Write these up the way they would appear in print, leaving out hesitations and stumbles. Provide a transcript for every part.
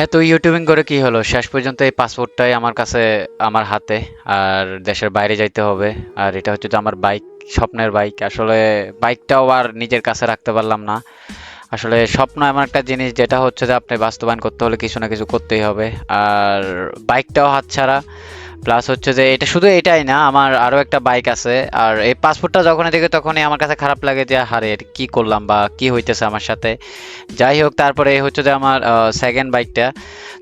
এত ইউটিউবিং করে কি হলো? শেষ পর্যন্ত এই পাসপোর্টটাই আমার কাছে, আমার হাতে। আর দেশের বাইরে যাইতে হবে। আর এটা হচ্ছে যে আমার বাইক, স্বপ্নের বাইক। আসলে বাইকটাও আর নিজের কাছে রাখতে পারলাম না। আসলে স্বপ্ন এমন একটা জিনিস যেটা হচ্ছে যে আপনি বাস্তবায়ন করতে হলে কিছু না কিছু করতেই হবে। আর বাইকটাও হাতছাড়া। প্লাস হচ্ছে যে এটা শুধু এটাই না, আমার আরো একটা বাইক আছে। আর এই পাসপোর্টটা যখনই দেখি তখনই আমার কাছে খারাপ লাগে যে হারে এর কি করলাম বা কি হইতেছে আমার সাথে। যাই হোক, তারপরে এই হচ্ছে যে আমার সেকেন্ড বাইকটা।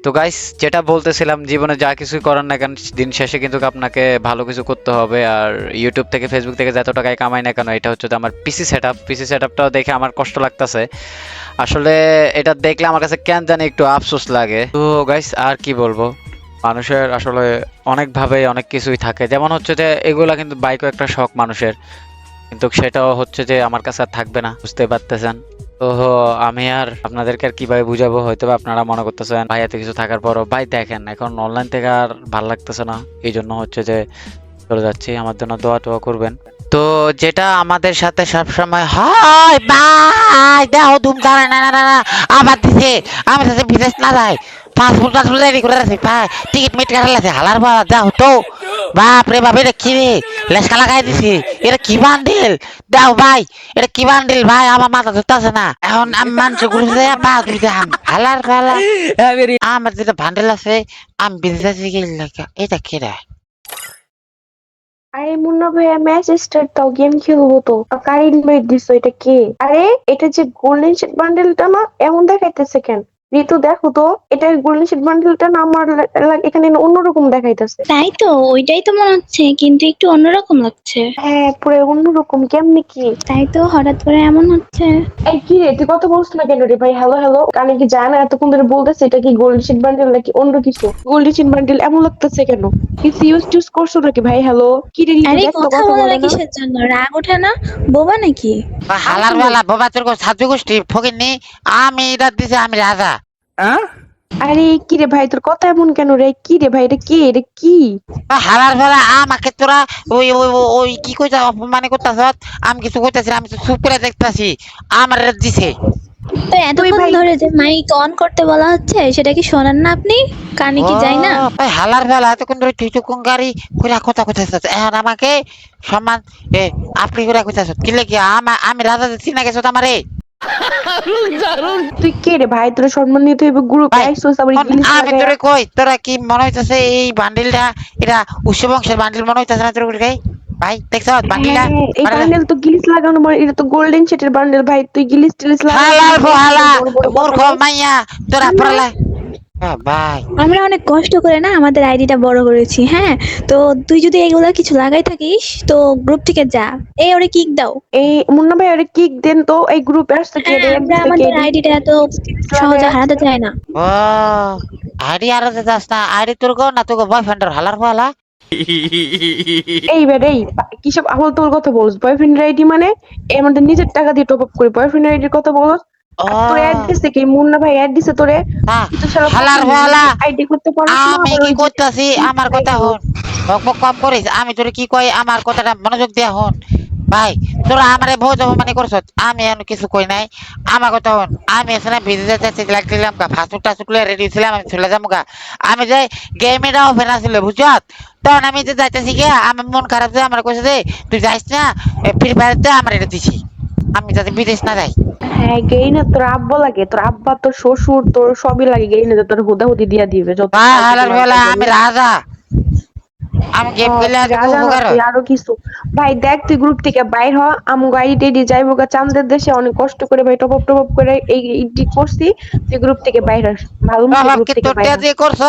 তো গাইস, যেটা বলতেছিলাম, জীবনে যা কিছুই করার না কেন দিন শেষে কিন্তু আপনাকে ভালো কিছু করতে হবে। আর ইউটিউব থেকে ফেসবুক থেকে যত টাকাই কামাই না কেন, এটা হচ্ছে যে আমার পিসি সেটআপটাও দেখে আমার কষ্ট লাগতেছে। আসলে এটা দেখলে আমার কাছে কেন জানি একটু আফসোস লাগে। তো গাইস, আর কি বলবো, মানুষের আসলে অনেকভাবে অনেক কিছুই থাকে। যেমন হচ্ছে যে এগুলা কিন্তু বাইকও একটা শখ মানুষের, কিন্তু সেটাও হচ্ছে যে আমার কাছে আর থাকবে না, বুঝতে পারতেছেন। তো আমি আর আপনাদেরকে আর কিভাবে বুঝাবো, হয়তো বা আপনারা মনে করতেছেন ভাই এত কিছু থাকার পরও। ভাই দেখেন, এখন অনলাইন থেকে আর ভাল লাগতেছে না, এই জন্য হচ্ছে যে চলে যাচ্ছি। আমার জন্য দোয়া টোয়া করবেন। তো যেটা আমাদের সাথে সবসময় হয়, ভাই দেখো ধুম দাঁড়ায় না না না না, আবার দিছে। আমি সাথে বিদেশ না যাই, পাসপোর্ট টাসপোর্ট রেডি করে রাখছি ভাই, টিকিট মিট কাটা লাগছে হালার বাবা, দেখো তো। বাপ রে বাপ, এটা কি রে, লেসকা লাগাই দিছি। এটা কি বান্ডিল, দাও ভাই, এটা কি বান্ডিল ভাই, আমার মাথা ধরতেছে না। এখন আমি মানুষ ঘুরতে পা ধুইতে হালার ফালা। আমার যেটা বান্ডিল আছে, আমি বিদেশে গেলে এটা কি রে? আরে মুন্না ভাইয়া ম্যাচ স্টার্ট দাও, গেম খেলবো তো। কার ইনভাইট দিছো? এটা কে? আরে এটা যে গোল্ডেন শিট বান্ডেলটা না, এমন দেখাইতেছে কেন? ঋতু দেখো তো, এটা গোল্ডেন শিট বান্ডেলটা না, আমার এখানে অন্যরকম দেখাইতেছে। তাই তো, ওইটাই তো মনে হচ্ছে, কিন্তু একটু অন্যরকম লাগছে। হ্যাঁ, পুরো অন্যরকম, কেমনি কি? তাই তো, হঠাৎ করে এমন হচ্ছে। এই কি রে, তুই কথা বলছিস না কেন রে ভাই? হ্যালো হ্যালো, কানে কি যায় না? এতক্ষণ ধরে বলতেছে এটা কি গোল্ডেন শিট বান্ডেল নাকি অন্য কিছু? গোল্ডেন শিট বান্ডেল এমন লাগতেছে কেন? কিছু ইউজ টিউজ করছো নাকি ভাই? হ্যালো, কি রে ঋতু, আরে দেখ তো, কথা কথা বলে বলে না না। কিসের জন্য? রাগ ওঠে না? বোবা নাকি? আমি হালার তো বেলা বাবা, তোর সাহায্য গোষ্ঠী ফকিরনি, আমি এটা দিছি, আমি রাজা। আরে কি রে ভাই, তোর কথা এমন কেন রে? কি রে ভাই, এটা কি? এটা কি? হালার বেলা আমাকে তোরা ওই ওই ওই ওই কি কইতা অপমান করতাছ। আমি কিছু কইতাছি না, আমি তো চুপ করে দেখতাছি। আমার এটা দিছে। তো তুই এতক্ষণ ভাই, ধরে যে মাইক অন করতে বলা হচ্ছে, সেটা কি শোনেন না আপনি? কানে ও কি যায় না? ভাই, হালার বেলা এতক্ষণ ধরে তুই তো কুঙ্গারি কইরা কথা কইতাছ, এখন আমাকে সম্মান এ আপনি কইরা কইতাছ কি লাগি? আমি রাজা দিছি না গেছ আমারে। তুই কে রে ভাই? তোর সম্মান নিয়ে তুই গ্রুপে ভাই আইসোস, আবার শোন, ইংলিশ আমি লাগায়া। তোরে কই, তোরা কি মনে হইতাছে এই বান্ডিলটা এটা উচ্চ বংশের বান্ডিল মনে হইতাছে না তোর কাছে? ভাই দেখছ বান্ডিলটা? হ্যাঁ, এই মানে বান্ডেল তো গিলিস লাগানো, মানে এটা তো গোল্ডেন শিটের বান্ডেল ভাই। তুই গিলিস টিলিস লাগাই হালার দিলি, হালা বড় বড় কথা মূর্খ বল। মাইয়া, তোরা হালা, পড়ালা। ভাই আমরা অনেক কষ্ট করে না আমাদের আইডিটা বড় করেছি, হ্যাঁ? তো তুই যদি এগুলা কিছু লাগাই থাকিস, তো গ্রুপ থেকে যা। এই ওরে কিক দাও। এই মুন্না ভাই আরে কিক দেন তো। এই গ্রুপে আসছে কে হ্যাঁ, রে? আমরা দিছে কে আমাদের রে? আইডিটা এত টিলিস সহজে লাগায়া। হারাতে চাই না। ও আইডি আর যাস না, আইডি তোর গো না তোর বয়ফ্রেন্ডের হালার ফালা। এই বেড, এই কি সব আবল তোর কথা বলছ? বয়ফ্রেন্ড আইডি মানে আমাদের নিজের টাকা দিয়ে টপ আপ করি বয়ফ্রেন্ড আইডির কথা বলছ? ও আর তোর অ্যাড দিছে কি? মুন্না ভাই অ্যাড দিছে তোরে? হ্যাঁ, তুই তো শালা হালার ফকিন্নি, ফালা। নিজে আইডি করতে পারিস না, আমি আবার কি ওই যে করতেছি, আমার কথা আইডি হন। বকবক কম করিস, আমি তোরে কি কই আমার কথাটা মনোযোগ দিয়া হন। ভাই তোরা আমারে বহুত অপমানি করছ, আমি এখন কিছু কই নাই। আমার কথা হন, আমি এখানে ভিজে যাচ্ছি, লাগছিলাম গা ফাস্টফুড টাস্টফুড রেডি ছিলাম, আমি চলে যাবো গা। আমি যাই, গেমটা ওপেন আছিল বুঝছত। তখন আমি যে যাইতেছি গিয়া আমার মন খারাপ যে আমার কইছে যে তুই যাইস না, ফ্রি ফায়ার দে, আমার এটা দিছি, আমি যাতে বিদেশ না যাই। হ্যাঁ, গেই না তোর আব্বা লাগে, তোর আব্বা, তোর শ্বশুর, তোর সবই লাগে। গেই না তোর হুদাহুদি দিয়া দিবে, যত ভাই ফালতু হালার পোলার বেলা, পাইবে আমি না। রাজা, আমি গেম খেলে তুই এতটুকু রাজা না, উপকার তুই হয়। আরো কিছু। ভাই দেখ, তুই গ্রুপ থেকে বাইর হ। আমগো আইডি টেডি যাইবো গা চান্দের দেশে, অনেক কষ্ট করে ভাই টপ আপ করে এই ইডি করছি। তুই গ্রুপ থেকে বাইর হ, ভালো মতো বাবা গ্রুপ কি থেকে তোর বাইর টিয়া হ। দিয়ে করছ?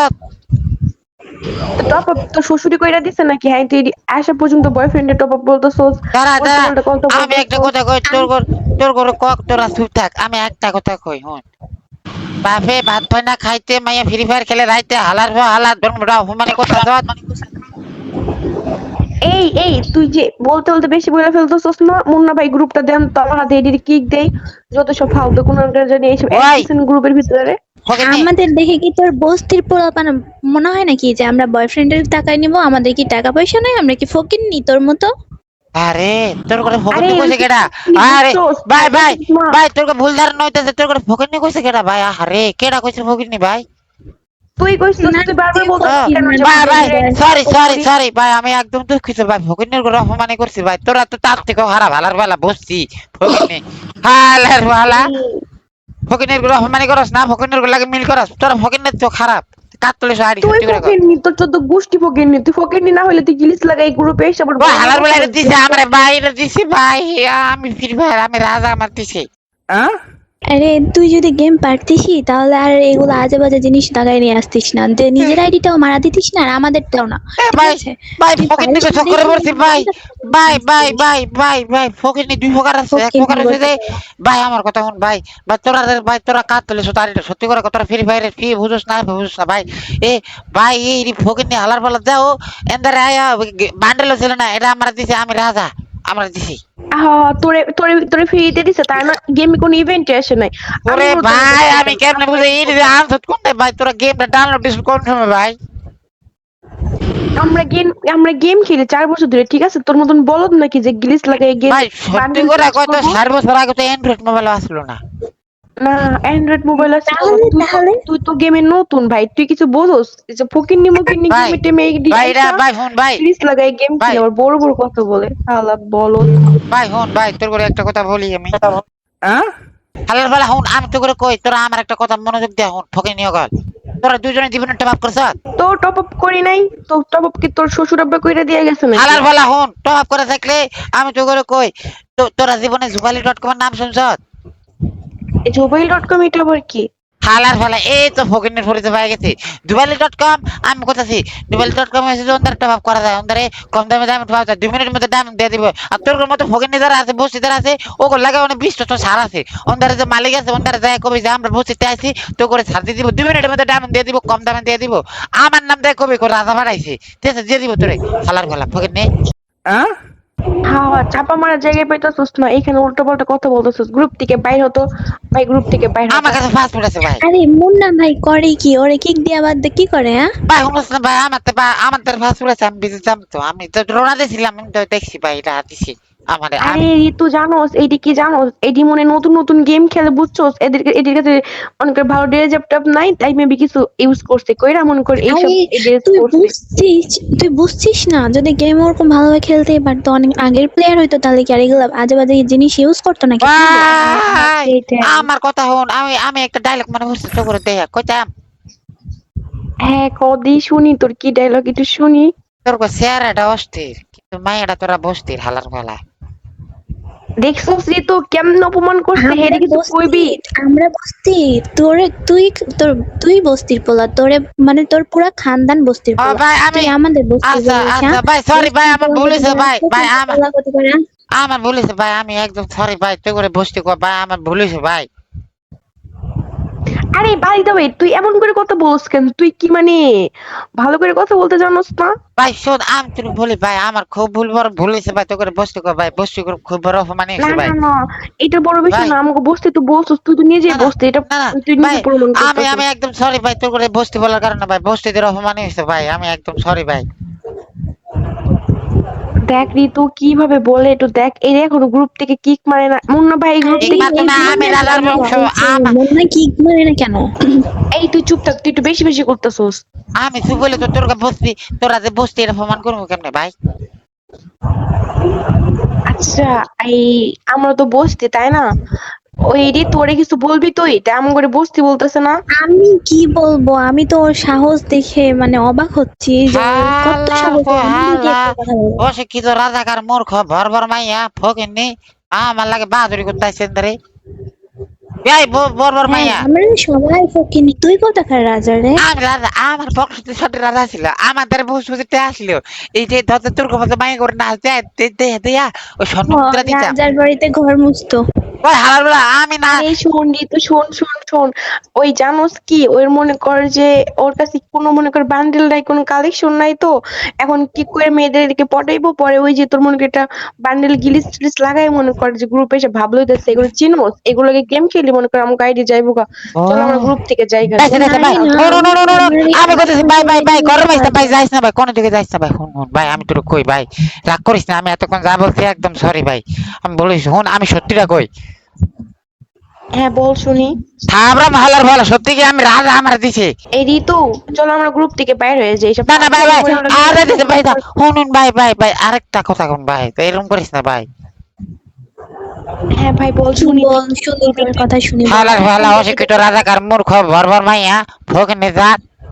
টপ আপ তো শ্বশুরি কইরা দিছে নাকি? হ্যাঁ, তুই আসা পর্যন্ত বয়ফ্রেন্ডে টপ আপ বলতেছস, দাঁড়া উল্টো দাঁড়া, পাল্টা কথা আমি একটা বলতেছস। কথা কই, তোর ঘরে কক তোরা চুপ থাক, আমি একটা কথা কই হন। বাপে ভাত পায় না খাইতে, মাইয়া ফ্রি ফায়ার খেলে রাইতে হালার ভো হালার ধর্মটা অপমানি করতাছ। এই তুই যে বলতে বলতে বেশি বলে ফেলতেছস না। মুন্না ভাই গ্রুপটা দেন তো, আমার হাতে এডিট কিক দেই। যত সব ফালতু কোন জানি এইসব অ্যাড ওই দিছেন গ্রুপের ভিতরে। ফকিনি, আমাদের দেখে কি তোর বস্তির পোলাপান মনে হয় নাকি যে আমরা বয়ফ্রেন্ডের টাকায় নিব? আমাদের কি টাকা পয়সা নাই? আমরা কি ফকিন্নি তোর মতো? আরে তোর ঘরে আরে ফকিনি কইছে কেডা? কি আরে বুঝছস? ভাই ভাই ভাই বুঝছস না? ভাই, তোর ভুল ধারণা হইতাছে, তোর ঘরে ফকিনি কইছে কেডা? ভাই আরে কেডা কইছে ফকিনি ভাই? তুই কইছিস না, তুই বারবার তুই বলছিস ফকির কেন না, যে ভাই ভাই সরি সরি করি? সরি ভাই, আমি একদম দুঃখিত ভাই, ফকিনের করে অপমানি করছি ভাই, তোরা তো তার থেকেও হারা ভালার বেলা বসছি ফকিনি হালার ভালা, ফকিনের করে অপমানি করস না, ফকিনের করে লাগে মিল করস, তোরা ফকিনের তো খারাপ কাটলে সাইড তুই সত্যি করে কর। ফকিরনি, তোর চোদ্দ গোষ্ঠী ফকিরনি, তুই ফকিরনি না হলে তুই গিলিস লাগাই গ্রুপে এসে আবার ভাই বড় হালার কথা বেলা বলছিস। দিছে আমার বাইরে দিছি ভাই, আমি ফির ভাই আমি রাজা আমার দিছে। আরে তুই যদি গেম পারতিসি তাহলে আর এগুলো আজে বাজে জিনিস লাগাই নিয়ে আসতিস না, যে নিজের আইডিটাও মারা দিতিস না আর আমাদেরটাও না, ঠিক ভাই আছে? ভাই তুই ফকির পারিস দিকে না চক্করে দেখে পড়ছি ভাই, ভাই ফকির নি দুই প্রকার আছে, এক প্রকার আছে যে ভাই আমার কথা শুন ভাই, ভাই তোরা কাট তুলে সত্যি করে কথা, ফ্রি ফায়ারের কি বুঝছ না ভাই, এ ভাই এই ফকির নি হালার পালা দাও এন্দারে আয়া বান্ডেল ছিল না, এটা আমরা দিছি, আমি রাজা আমরা দিছি। তোরে তোরে তোরে ফ্রিতে দিছে তার না, গেমে কোনো ইভেন্টে আসে নাই। ওরে বলতে ভাই চাইছিলাম, আমি কেমনে বুঝে এই যে আনসার কোনটা ভাই, তোরা গেমটা ডাউনলোড দিছ কোন সময় ভাই? আমরা গেম খেলি 4 বছর ধরে, ঠিক আছে? তোর মতন বলদ নাকি যে গ্লিচ লাগাই গেম ভাই সত্যি করে কয় তো 4 বছর আগে তো অ্যান্ড্রয়েড মোবাইল আসলো না। না, অ্যান্ড্রয়েড মোবাইল আছে। তাহলে তুই তো গেমে নতুন ভাই, তুই কিছু বোঝোস? এই যে ফকিন্নি মুকিন্নি ভাই গেমে টেমে ভাই এটা ভাই শুন ভাই, গ্লিচ লাগাই গেম ভাই খেলে আবার বড় বড় কথা বলে, শালা বলদ। ভাই শুন ভাই, তোর করে একটা কথা বলি আমি, হালার বেলা শুন, আমি তো করে কই তোরা আমার একটা কথা মনোযোগ দিয়া শুন, ফকির নিয়ে গল, তোরা দুজনে জীবনে টপ করছ, তো টপ আপ করি নাই তো, টপ আপ কি তোর শ্বশুর আব্বা কইরা দিয়ে গেছে নাকি? হালার বেলা শুন, টপ করে থাকলে আমি তো করে কই, তোরা জীবনে জুবালি.com এর নাম শুনছ? এই মোবাইল.com এটা আবার কি? হালার ফেলা এই তো ফকিনের পরিচয় পাই গেছি, দুবাইলি.com। আমি কোথাছি দুবাইলি.com এসে যে অন্ধার টপ করা যায়, অন্ধারে কম দামে দামে পাওয়া যায়, 2 মিনিটের মধ্যে দাম দিয়ে দিব। আর তোর মতো ফকির যারা আছে বসে যারা আছে ওগুলো লাগে অনেক 20 ছাড় আছে, অন্ধারে যে মালিক আছে অন্ধারে যায় কবি যে আমরা বসিতে আছি তো করে ছাড় দিয়ে দিব, 2 মিনিটের মধ্যে দাম দিয়ে দিব, কম দামে দিয়ে দিব। আমার নাম দেয় কবি করে রাজা বাড়াইছে, ঠিক আছে দিয়ে দিব তোরে হালার ফেলা ফকির নেই। হ্যাঁ, চাপা মারার জায়গায় পাইতেছিস না, এখানে উল্টো পাল্টা কথা বলতেছিস। গ্রুপ থেকে বাইর হতো ভাই, গ্রুপ থেকে বাইর আমার হতো। কাছে ফাস্টফুড আছে ভাই। আরে মুন্না ভাই করে কি, ওরে কিক দিয়া বাদ দিয়ে কি করে? হ্যাঁ, ভাই শুনছ না ভাই, আমার তো ফাস্টফুড আছে, আমি বুঝেছিলাম তো, আমি তো রোনা দিয়েছিলাম, আমি তো দেখছি ভাই এটা দিছি আমার আরে আমি। ঋতু জানোস এইটি কি জানোস? এটি মনে নতুন নতুন গেম খেলে বুঝছোস, এদের কাছে অনেক ভালো ড্রেস ল্যাপটপ নাই, তাই মেবি কিছু ইউজ করছে, কইরা মনে কর এইসব আরে ড্রেস তুই করছে। বুঝছিস, তুই বুঝছিস না, যদি গেম ওরকম ভালোভাবে খেলতেই পারতো, অনেক আগের প্লেয়ার হইতো, তাহলে কি আর এগুলো আজে বাজে জিনিস ইউজ করতো নাকি? ভাই সেইটাই। আমার কথা হন, আমি একটা ডায়লগ মনে করছি তো করে দেখ কইতাম, হ্যাঁ, কদি শুনি, তোর কি ডায়লগ একটু শুনি। তোর কো চেহারাটা অস্থির কিন্তু মাইয়াটা তোরা বসতির হালার ফেলা। দেখছোস ঋতু কেমন অপমান করছে, হেরে কিছু কইবি? আমরা বস্তির, তুই বস্তির পোলা, তোরে মানে তোর পুরা খানদান বস্তির ও পোলা, ভাই আমি তুই আমাদের বস্তির আচ্ছা বলিস? আচ্ছা হ্যাঁ? ভাই সরি ভাই, আমার ভুল হয়েছে ভাই, ভাই বস্তির আমার পোলা ক্ষতি করে, হ্যাঁ? আমার ভুল হয়েছে ভাই, আমি একদম সরি ভাই, তুই করে বসতি কো ভাই, আমার ভুল হয়েছে ভাই। আরে বাই দ্য ওয়ে, তুই এমন করে কথা বলছ কেন? তুই কি মানে ভালো করে কথা বলতে জানোস না? ভাই শোন আমি তোর বলি ভাই, আমার খুব বড় ভুল হয়েছে ভাই, তুই করে বসতি কো ভাই, বসতি করে খুব বড় অপমান না হয়েছে ভাই। না না, এটা বড় বিষয় ভাই না, আমাকে বসতে তুই বলছিস, তুই তো নিজেই না না বসতে, এটা না না তুই নিজে ভাই, প্রমাণ আমি করতেছিস। আমি একদম সরি ভাই, তোর করে বসতি বলার কারণে ভাই, বস্তিদের অপমান হয়েছে ভাই, আমি একদম সরি ভাই। দেখ ঋতু কিভাবে বলে, একটু দেখ। এই এখন গ্রুপ থেকে কিক মারে না মুন্না ভাই, গ্রুপ আরে ঠিক থেকে মাত্র kick না, মারে আমি না। রাজার বংশ, আমার মনে কি মানে না কেন? এই তুই চুপ থাক, তুই একটু বেশি বেশি করতেছিস। আমি তুই বলে তো তোর বসতি, তোরা যে বসতি এর অপমান করবো কেমনে ভাই? আচ্ছা, এই আমরা তো বসতে তাই না? ওই ঋতু ওরে কিছু বলবি তুই, তাই এমন করে বসতে বলতেছে না। আমি কি বলবো, আমি তো ওর সাহস দেখে মানে অবাক হচ্ছি যে ওর কত হালার সাহস, পো ও আমাদেরকে হালা, একটা কথা বলে। অশিক্ষিত রাজাকার মূর্খ ভর ভর মাইয়া ফকিন্নি, আমার লাগে বাহাদুরি করতে আসছেন রে, এই বর বর হ্যাঁ, মাইয়া। আমরা সবাই ফকিনি, তুই কোথাকার রাজা রে? আমি রাজা, আমার পক্ষে সাথে রাজা ছিল, আমাদের বসতে আসলো, এই যে ধর তোর মতো মাইয়া করে না দেয়া ওই স্বর্ণ মুদ্রা দিতাম। রাজার বাড়িতে ঘর মুছতো। ওই হালার বেলা আমি না, আরে শোন ঋতু, শোন শোন শোন, ওই জানোস কি, ওর মনে কর যে ওর কাছে কোনো মনে কর বান্ডেল নাই, কোনো কালেকশন নাই, তো এখন কি করে মেয়েদেরকে পটাইবো, পরে ওই যে তোর মনে কর একটা বান্ডেল গিলিস টিলিস লাগাই মনে কর যে গ্রুপে এসে ভাবলো যাচ্ছে এগুলো চিনোস, এগুলোকে গেম খেলি মনে কর আমাকে আইডি যাইবো গা। চল আমরা গ্রুপ থেকে যাই গা। দেখে দেখে ভাই, আমি বলতেছি ভাই ভাই ভাই গরম হইছে ভাই, যাইস না ভাই, কোন দিকে যাইস না ভাই, শুন শুন ভাই, আমি তোর কই ভাই, রাগ করিস না, আমি এতক্ষণ যা বলছি একদম সরি ভাই, আমি বলিস শুন, আমি সত্যিটা কই, হ্যাঁ বল শুনি। থাবরা মহলার ভালো সত্যি কি আমি রাজা আমার দিছে। এই ঋতু, চলো আমরা গ্রুপ থেকে বাইরে হয়ে যাই, এসব না না ভাই ভাই করে আমরা আরে দিছে ভাই দা শুনুন ভাই ভাই ভাই আরেকটা কথা কোন ভাই তো এরকম করিস না ভাই। হ্যাঁ ভাই বল শুনি। বল শুনি, তোর কথা শুনি বল। হালার ভালা অশিক্ষিত রাজাকার মূর্খ বর্বর মাইয়া ফকিন্নি জাত